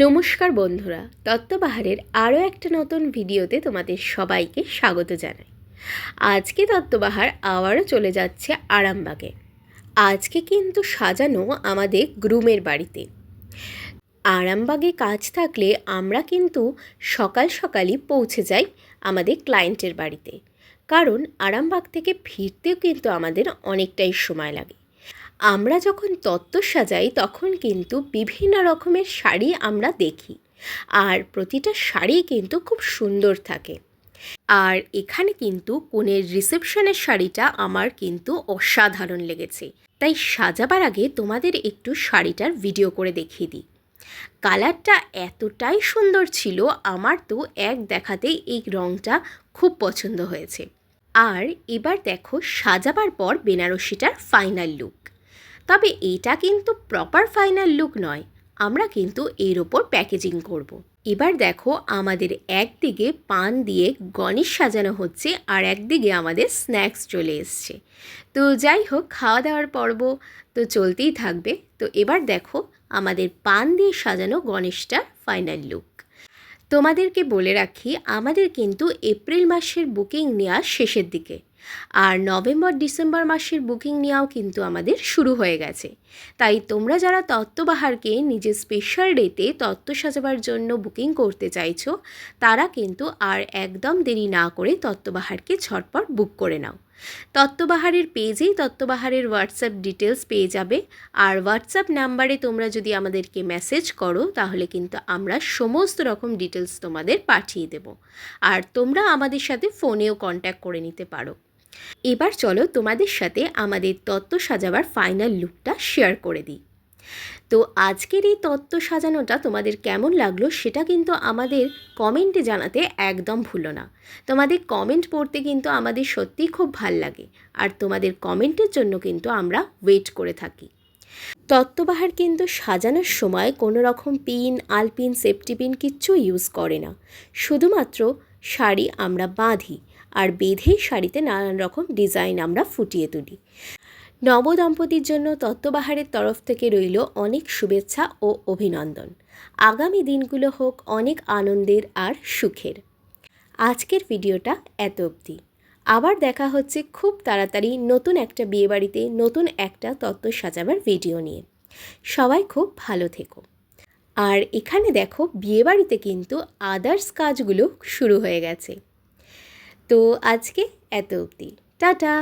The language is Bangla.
নমস্কার বন্ধুরা, তত্ত্ববাহারের আরও একটা নতুন ভিডিওতে তোমাদের সবাইকে স্বাগত জানাই। আজকে তত্ত্ববাহার আবারও চলে যাচ্ছে আরামবাগে। আজকে কিন্তু সাজানো আমাদের গ্রুমের বাড়িতে। আরামবাগে কাজ থাকলে আমরা কিন্তু সকাল সকালই পৌঁছে যাই আমাদের ক্লায়েন্টের বাড়িতে, কারণ আরামবাগ থেকে ফিরতেও কিন্তু আমাদের অনেকটাই সময় লাগে। আমরা যখন তত্ত্ব সাজাই তখন কিন্তু বিভিন্ন রকমের শাড়ি আমরা দেখি, আর প্রতিটা শাড়ি কিন্তু খুব সুন্দর থাকে। আর এখানে কিন্তু কনের রিসেপশনের শাড়িটা আমার কিন্তু অসাধারণ লেগেছে, তাই সাজাবার আগে তোমাদের একটু শাড়িটার ভিডিও করে দেখিয়ে দিই। কালারটা এতটাই সুন্দর ছিল, আমার তো এক দেখাতেই এই রঙটা খুব পছন্দ হয়েছে। আর এবার দেখো সাজাবার পর বেনারসিটার ফাইনাল লুক। তবে এটা কিন্তু প্রপার ফাইনাল লুক নয়, আমরা কিন্তু এর ওপর প্যাকেজিং করব। এবার দেখো আমাদের একদিকে পান দিয়ে গণেশ সাজানো হচ্ছে, আর একদিকে আমাদের স্ন্যাক্স চলে এসছে। তো যাই হোক, খাওয়া দাওয়ার পর্ব তো চলতেই থাকবে। তো এবার দেখো আমাদের পান দিয়ে সাজানো গণেশটার ফাইনাল লুক। তোমাদেরকে বলে রাখি, আমাদের কিন্তু এপ্রিল মাসের বুকিং নেওয়া শেষের দিকে, আর নভেম্বর ডিসেম্বর মাসের বুকিং নেওয়াও কিন্তু আমাদের শুরু হয়ে গেছে। তাই তোমরা যারা তত্ত্ববাহারকে নিজের স্পেশাল ডেতে তত্ত্ব সাজাবার জন্য বুকিং করতে চাইছো, তারা কিন্তু আর একদম দেরি না করে তত্ত্ববাহারকে ঝটপট বুক করে নাও। তত্ত্ববাহারের পেজেই তত্ত্ববাহারের হোয়াটসঅ্যাপ ডিটেলস পেয়ে যাবে, আর হোয়াটসঅ্যাপ নাম্বারে তোমরা যদি আমাদেরকে মেসেজ করো তাহলে কিন্তু আমরা সমস্ত রকম ডিটেলস তোমাদের পাঠিয়ে দেব, আর তোমরা আমাদের সাথে ফোনেও কন্ট্যাক্ট করে নিতে পারো। এবার চলো তোমাদের সাথে আমাদের তত্ত্ব সাজাবার ফাইনাল লুকটা শেয়ার করে দিই। তো আজকের এই তত্ত্ব সাজানোটা তোমাদের কেমন লাগলো সেটা কিন্তু আমাদের কমেন্টে জানাতে একদম ভুলো না। তোমাদের কমেন্ট পড়তে কিন্তু আমাদের সত্যিই খুব ভাল লাগে, আর তোমাদের কমেন্টের জন্য কিন্তু আমরা ওয়েট করে থাকি। তত্ত্ববাহার কিন্তু সাজানোর সময় কোনো রকম পিন, আলপিন, সেফটি পিন কিচ্ছু ইউজ করে না। শুধুমাত্র শাড়ি আমরা বাঁধি, আর বেঁধেই শাড়িতে নানান রকম ডিজাইন আমরা ফুটিয়ে তুলি। নবদম্পতির জন্য তত্ত্ববাহারের তরফ থেকে রইল অনেক শুভেচ্ছা ও অভিনন্দন। আগামী দিনগুলো হোক অনেক আনন্দের আর সুখের। আজকের ভিডিওটা এত অবধি। আবার দেখা হচ্ছে খুব তাড়াতাড়ি নতুন একটা বিয়েবাড়িতে নতুন একটা তত্ত্ব সাজাবার ভিডিও নিয়ে। সবাই খুব ভালো থেকো। আর এখানে দেখো বিয়েবাড়িতে কিন্তু আদার্স কাজগুলো শুরু হয়ে গেছে। তো আজকে এত অবধি, টাটা।